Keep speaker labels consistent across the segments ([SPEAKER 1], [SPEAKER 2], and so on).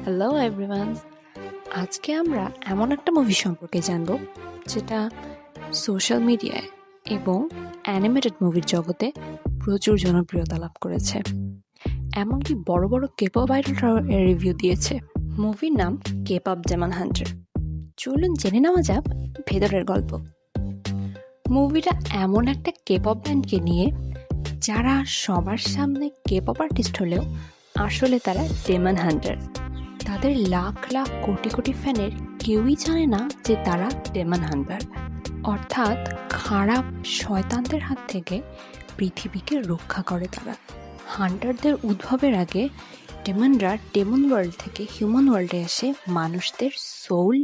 [SPEAKER 1] Hello everyone, আজকে আমরা এমন একটা মুভি সম্পর্কে জানব যেটা সোশ্যাল মিডিয়ায় এবং অ্যানিমেটেড মুভির জগতে প্রচুর জনপ্রিয়তা লাভ করেছে। এমনকি বড় বড় কেপপ আইডলরাও এর রিভিউ দিয়েছে। মুভির নাম কেপপ ডেমন হান্টার। চলুন জেনে নেওয়া যাক ভেতরের গল্প। মুভিটা এমন একটা কেপপ ব্যান্ডকে নিয়ে যারা সবার সামনে কেপপ আর্টিস্ট হলেও আসলে তারা ডেমন হান্টার। তাদের লাখ লাখ কোটি কোটি ফ্যানের কেউই জানে না যে তারা ডেমন হান্টার, অর্থাৎ খারাপ শয়তানদের হাত থেকে পৃথিবীকে রক্ষা করে তারা। হান্টারদের উদ্ভবের আগে ডেমনরা ডেমন ওয়ার্ল্ড থেকে হিউম্যান ওয়ার্ল্ডে এসে মানুষদের সোল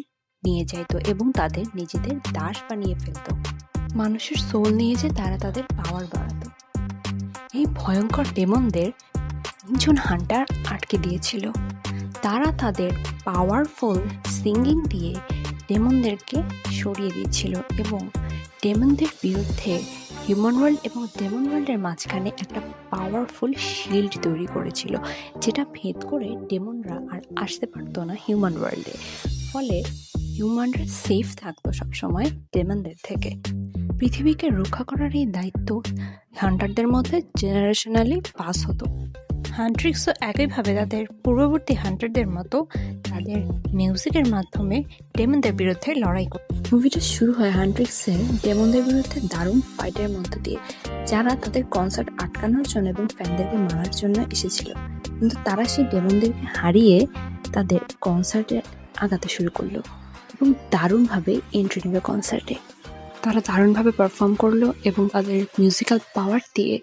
[SPEAKER 1] নিয়ে যাইতো এবং তাদের নিজেদের দাস বানিয়ে ফেলত। মানুষের সোল নিয়ে যে তারা তাদের পাওয়ার বাড়াতো। এই ভয়ঙ্কর ডেমনদের তিনজন হান্টার আটকে দিয়েছিল। তারা তাদের পাওয়ারফুল সিঙ্গিং দিয়ে ডেমনদেরকে সরিয়ে দিচ্ছিল এবং ডেমনদের বিরুদ্ধে হিউম্যান ওয়ার্ল্ড এবং ডেমন ওয়ার্ল্ডের মাঝখানে একটা পাওয়ারফুল শিল্ড তৈরি করেছিল, যেটা ভেদ করে ডেমনরা আর আসতে পারতো না হিউম্যান ওয়ার্ল্ডে। ফলে হিউম্যানরা সেফ থাকতো সবসময় ডেমনদের থেকে। পৃথিবীকে রক্ষা করার এই দায়িত্ব হান্টারদের মধ্যে জেনারেশনালি পাস হতো। হান্ট্রিক্সও একইভাবে তাদের পূর্ববর্তী হান্টারদের মতো তাদের মিউজিকের মাধ্যমে ডেমনদের বিরুদ্ধে লড়াই করে। মুভিটা শুরু হয় হান্ট্রিক্সের ডেমনদের বিরুদ্ধে দারুণ ফাইটের মধ্য দিয়ে, যারা তাদের কনসার্ট আটকানোর জন্য এবং ফ্যানদেরকে মারার জন্য এসেছিল। কিন্তু তারা সেই ডেমনদেরকে হারিয়ে তাদের কনসার্টে আগাতে শুরু করলো এবং দারুণভাবে এন্ট্রি নেবে কনসার্টে। তারা দারুণভাবে পারফর্ম করলো এবং তাদের মিউজিক্যাল পাওয়ার দিয়ে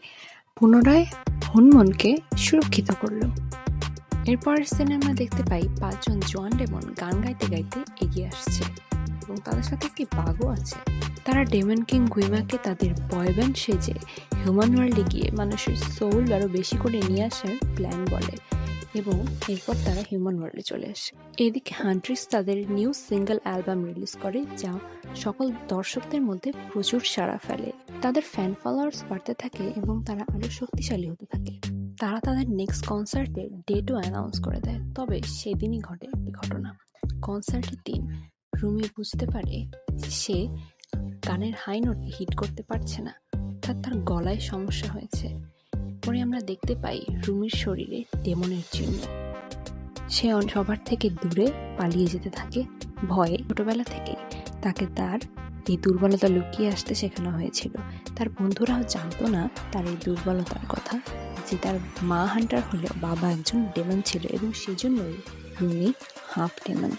[SPEAKER 1] পুনরায় হনুমনকে সুরক্ষিত করলো। এরপরের সিনে আমরা দেখতে পাই 5 জন জোয়ান ডেমন গান গাইতে গাইতে এগিয়ে আসছে এবং তাদের সাথে একটি বাঘও আছে। তারা ডেমন কিং গুইমাকে তাদের বয়ব্যান্ড সেজে হিউম্যান ওয়ার্ল্ডে গিয়ে মানুষের সোল আরও বেশি করে নিয়ে আসার প্ল্যান বলে এবং এরপর তারা হিউম্যান ওয়ার্ল্ডে চলে আসে। এদিকে হান্ট্রিক্স তাদের নিউ সিঙ্গেল অ্যালবাম রিলিজ করে, যা সকল দর্শকদের মধ্যে প্রচুর সাড়া ফেলে। তাদের ফ্যান ফলোয়ার্স বাড়তে থাকে এবং তারা আরও শক্তিশালী হতে থাকে। তারা তাদের নেক্সট কনসার্টে ডেটও অ্যানাউন্স করে দেয়। তবে সেদিনই ঘটে একটি ঘটনা। কনসার্টের দিন রুমি বুঝতে পারে যে সে গানের হাই নোটে হিট করতে পারছে না, তার গলায় সমস্যা হয়েছে। পরে আমরা দেখতে পাই রুমির শরীরে ডেমনের চিহ্ন। সে সবার থেকে দূরে পালিয়ে যেতে থাকে ভয়ে। ছোটবেলা থেকেই তাকে তার এই দুর্বলতা লুকিয়ে আসতে শেখানো হয়েছিল। তার বন্ধুরাও জানতো না তার এই দুর্বলতার কথা, যে তার মা হান্টার হলেও বাবা একজন ডেমন ছিল এবং সেজন্যই রুমি হাফ ডেমন।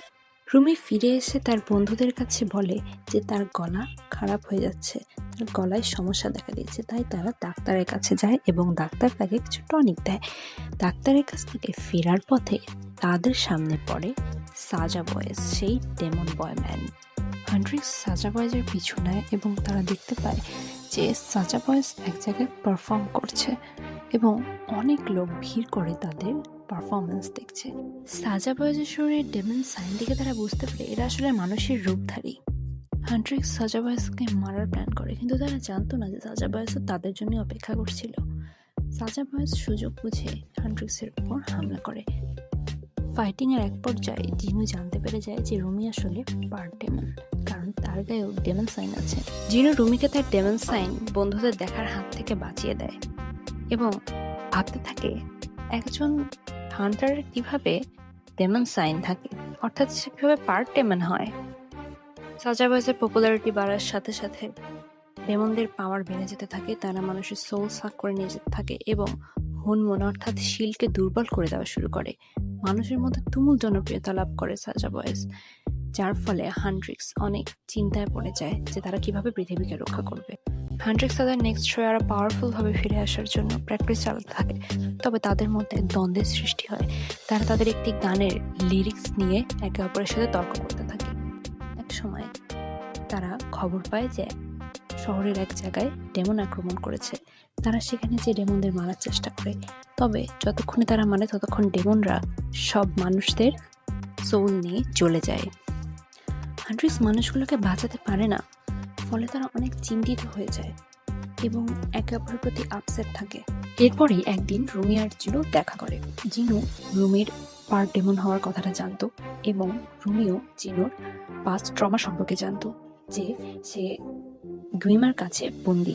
[SPEAKER 1] রুমি ফিরে এসে তার বন্ধুদের কাছে বলে যে তার গলা খারাপ হয়ে যাচ্ছে, তার গলায় সমস্যা দেখা দিয়েছে। তাই তারা ডাক্তারের কাছে যায় এবং ডাক্তার তাকে কিছু টনিক দেয়। ডাক্তারের কাছ থেকে ফেরার পথে তাদের সামনে পড়ে সাজা বয়েজ, সেই ডেমন বয়ম্যান। হান্ট্রিক্স সাজা বয়েজের পিছু নেয় এবং তারা দেখতে পায় যে সাজা বয়েজ এক জায়গায় পারফর্ম করছে এবং অনেক লোক ভিড় করে তাদের পারফরমেন্স দেখছে। সাজা বয়েজের শরীরে ডেমন সাইন দেখে তারা বুঝতে পারে এরা আসলে মানুষের রূপধারী। হান্ট্রিক্স সাজা বয়েজকে মারার প্ল্যান করে, কিন্তু তারা জানতো না যে সাজা বয়েজ তাদের জন্য অপেক্ষা করছিল। সাজা বয়েজ সুযোগ বুঝে হান্ট্রিক্সের উপর হামলা করে। ফাইটিং এর এক পর্যায়ে জিনু জানতে পেরে যায় যে রুমি আসলে পার্ট ডেমন, কারণ তার গায়েও ডেমন সাইন আছে। জিনু রুমিকে তার ডেমন সাইন বন্ধুদের দেখার হাত থেকে বাঁচিয়ে দেয় এবং ভাবতে থাকে একজন হান্টারের কিভাবে ডেমন সাইন থাকে, অর্থাৎ সে কিভাবে পার্ট ডেমন হয়। সাজা বয়েজের পপুলারিটি বাড়ার সাথে সাথে ডেমনদের পাওয়ার বেড়ে যেতে থাকে। তারা মানুষের সোল সাক করে নিয়ে যেতে থাকে এবং হনুমন অর্থাৎ শিলকে দুর্বল করে দেওয়া শুরু করে। মানুষের মধ্যে তুমুল জনপ্রিয়তা লাভ করে সাজা বয়েজ, যার ফলে হান্ট্রিক্স অনেক চিন্তায় পড়ে যায় যে তারা কিভাবে পৃথিবীকে রক্ষা করবে। হান্ট্রিক্স তাদের নেক্সট শো আরো পাওয়ারফুল ভাবে ফিরে আসার জন্য প্র্যাকটিস চালাতে থাকে। তবে তাদের মধ্যে দ্বন্দ্বের সৃষ্টি হয়। তারা তাদের একটি গানের লিরিক্স নিয়ে একে অপরের সাথে তর্ক করতে থাকে। এক সময় তারা খবর পায় যে শহরের এক জায়গায় ডেমন আক্রমণ করেছে। তারা সেখানে যে ডেমনদের মারার চেষ্টা করে, তবে যতক্ষণে তারা মানে ততক্ষণ ডেমনরা সব মানুষদের সোল নিয়ে চলে যায়। হান্ট্রিক্স মানুষগুলোকে বাঁচাতে পারে না, ফলে তারা অনেক চিন্তিত হয়ে যায় এবং একে অপরের প্রতি আপসেট থাকে। এরপরেই একদিন রুমি আর জিনু দেখা করে। জিনু রুমির পার ডেমন হওয়ার কথাটা জানতো এবং রুমিও জিনুর পাস্ট ট্রমা সম্পর্কে জানতো, যে সে গুইমার কাছে বন্দি।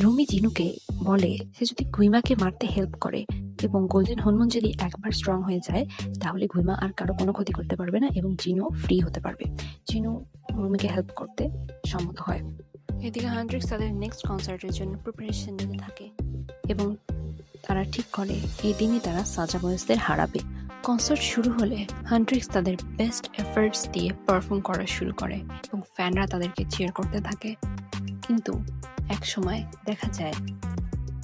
[SPEAKER 1] রুমি জিনুকে বলে সে যদি গুইমাকে মারতে হেল্প করে এবং গোল্ডেন হরমোন যদি একবার স্ট্রং হয়ে যায় তাহলে গুইমা আর কারো কোনো ক্ষতি করতে পারবে না এবং জিনু ফ্রি হতে পারবে। জিনু রুমিকে হেল্প করতে সম্মত হয়। এদিকে হান্ড্রিক্স তাদের নেক্সট কনসার্টের জন্য প্রিপারেশন নিতে থাকে এবং তারা ঠিক করে এই দিনই তারা সাজা বয়েজদের হারাবে। কনসার্ট শুরু হলে হান্ড্রিক্স তাদের বেস্ট এফার্টস দিয়ে পারফর্ম করা শুরু করে এবং ফ্যানরা তাদেরকে চিয়ার করতে থাকে। কিন্তু এক সময় দেখা যায়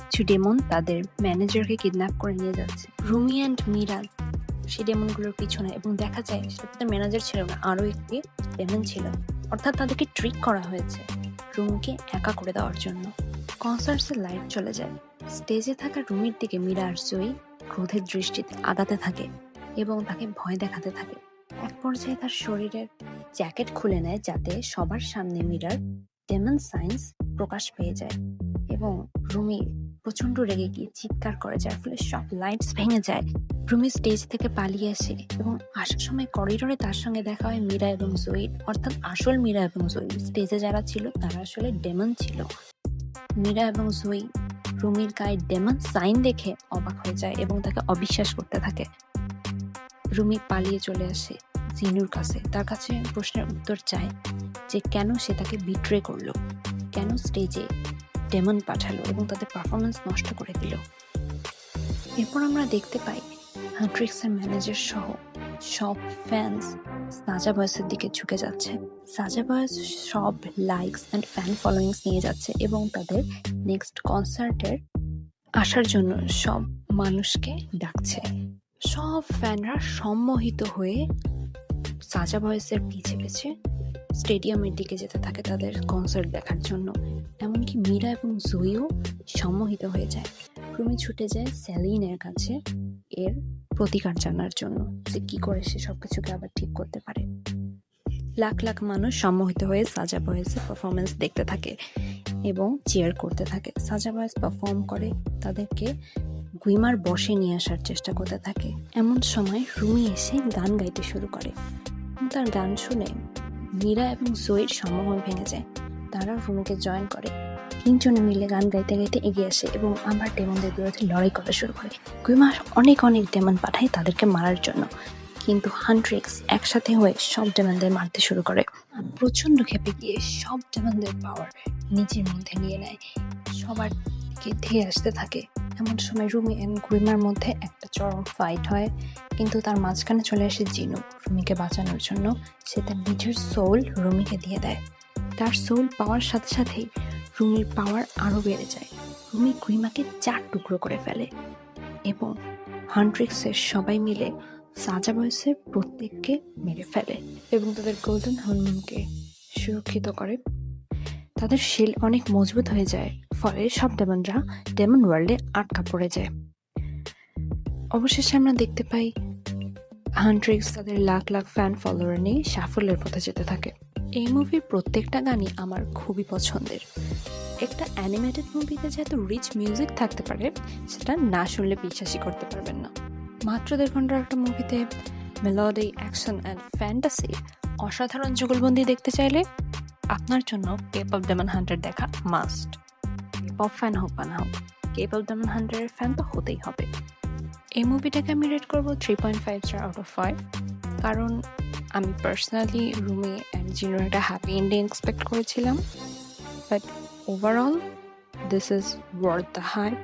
[SPEAKER 1] কিছু ডেমন তাদের ম্যানেজারকে কিডন্যাপ করে নিয়ে যাচ্ছে। রুমি অ্যান্ড মিরা সেই ডেমনগুলোর পিছনে, এবং দেখা যায় সেটা তাদের ম্যানেজার ছিল না, আরও একটি ডেমন ছিল। অর্থাৎ তাদেরকে ট্রিক করা হয়েছে রুমিকে একা করে দেওয়ার জন্য। কনসার্টসের লাইট চলে যায়। স্টেজে থাকা রুমির দিকে মিরা আর জয়ী ক্রোধের দৃষ্টিতে আদাতে থাকে এবং তাকে ভয় দেখাতে থাকে। এক পর্যায়ে তার শরীরের জ্যাকেট খুলে নেয় যাতে সবার সামনে মিরার ডেমন সাইন্স প্রকাশ পেয়ে যায় এবং রুমি প্রচন্ড রেগে গিয়ে চিৎকার করে, যার ফলে সব লাইটস ভেঙে যায়। রুমি স্টেজ থেকে পালিয়ে আসে এবং আসার সময় করিডোরে তার সঙ্গে দেখা হয় মীরা এবং জয়ীর, অর্থাৎ আসল মীরা এবং জয়ী। স্টেজে যারা ছিল তারা আসলে ডেমন ছিল। মীরা এবং জয়ী রুমির গায়ে ডেমন সাইন দেখে অবাক হয়ে যায় এবং তাকে অবিশ্বাস করতে থাকে। রুমি পালিয়ে চলে আসে জিনুর কাছে, তার কাছে প্রশ্নের উত্তর চায় যে কেন সে তাকে বিট্রে করলো, কেন স্টেজে ডেমন পাঠালো এবং তাদের পারফরমেন্স নষ্ট করে দিল। এরপর আমরা দেখতে পাই হান্ড্রিক্সের ম্যানেজার সহ সব ফ্যান্স সাজা বয়েসের দিকে ঝুঁকে যাচ্ছে। সাজা বয়েস সব লাইকস অ্যান্ড ফ্যান ফলোয়িংস নিয়ে যাচ্ছে এবং তাদের নেক্সট কনসার্টের আসার জন্য সব মানুষকে ডাকছে। সব ফ্যানরা সম্মোহিত হয়ে সাজা বয়েসের পিছে পিছে স্টেডিয়ামের দিকে যেতে থাকে তাদের কনসার্ট দেখার জন্য। এমনকি মীরা এবং জয়ীও সম্মোহিত হয়ে যায়। রুমি ছুটে যায় সেলিনের কাছে এর প্রতিকার জানার জন্য, যে কি করে সে সবকিছুকে আবার ঠিক করতে পারে। লাখ লাখ মানুষ সম্মোহিত হয়ে সাজা বয়েসের পারফরমেন্স দেখতে থাকে এবং চিয়ার করতে থাকে। সাজা বয়েস পারফর্ম করে তাদেরকে গুইমার বসে নিয়ে আসার চেষ্টা করতে থাকে। এমন সময় রুমি এসে গান গাইতে শুরু করে। তার গান শুনে মীরা এবং জয়ীর সম্মোহন ভেঙে যায়। তারা রুমিকে জয়েন করে। তিনজনে মিলে গান গাইতে গাইতে এগিয়ে আসে এবং আবার ডেমনদের বিরুদ্ধে লড়াই করা শুরু করে। গুইমা অনেক অনেক ডেমন পাঠায় তাদেরকে মারার জন্য, কিন্তু হান্ড্রিক্স একসাথে হয়ে সব ডেমনদের মারতে শুরু করে। প্রচন্ড ক্ষেপে গিয়ে সব ডেমনদের পাওয়ার নিজের মধ্যে নিয়ে নেয়, সবারকে ধেয়ে আসতে থাকে। এমন সময় রুমি অ্যান্ড গুইমার মধ্যে একটা চরম ফাইট হয়, কিন্তু তার মাঝখানে চলে আসে জিনু রুমিকে বাঁচানোর জন্য। সে তার নিজের সোল রুমিকে দিয়ে দেয়। তার সোল পাওয়ার সাথে সাথেই রুমির পাওয়ার আরও বেড়ে যায়। রুমি গুইমাকে 4 টুকরো করে ফেলে এবং হান্ড্রিক্সের সবাই মিলে সাজা বয়েসের প্রত্যেককে মেরে ফেলে এবং তাদের গোল্ডেন হরমোনকে সুরক্ষিত করে। তাদের শিল্ড অনেক মজবুত হয়ে যায়, ফলে সব ডেমনরা ডেমন ওয়ার্ল্ডে আটকা পড়ে যায়। অবশেষে আমরা দেখতে পাই হান্ড্রিক্স তাদের লাখ লাখ ফ্যান ফলোয়ার নিয়ে সাফল্যের পথে যেতে থাকে। এই মুভির প্রত্যেকটা গানই আমার খুবই পছন্দের। একটা অ্যানিমেটেড মুভিতে যে এত রিচ মিউজিক থাকতে পারে সেটা না শুনলে বিশ্বাসই করতে পারবেন না। মাত্র 1.5 ঘন্টার একটা মুভিতে মেলোডি, অ্যাকশন অ্যান্ড ফ্যান্টাসি অসাধারণ যুগলবন্দি দেখতে চাইলে আপনার জন্য K-pop Demon Hunter দেখা মাস্ট। K-pop ফ্যান হোক বা না হোক, K-pop Demon Hunter এর ফ্যান তো হতেই হবে। এই মুভিটাকে আমি রেট করবো 3.5 স্টার আউট অফ 5, কারণ আমি পার্সোনালি রুমি অ্যান্ড জিনুর একটা হ্যাপি এন্ডিং এক্সপেক্ট করেছিলাম, but overall this is worth the hype.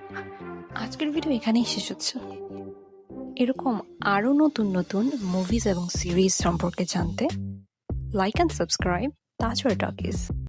[SPEAKER 1] আজকের ভিডিও এখানেই শেষ হচ্ছে। এরকম আরও নতুন নতুন মুভিজ এবং সিরিজ সম্পর্কে জানতে like and subscribe Tajwar talkies.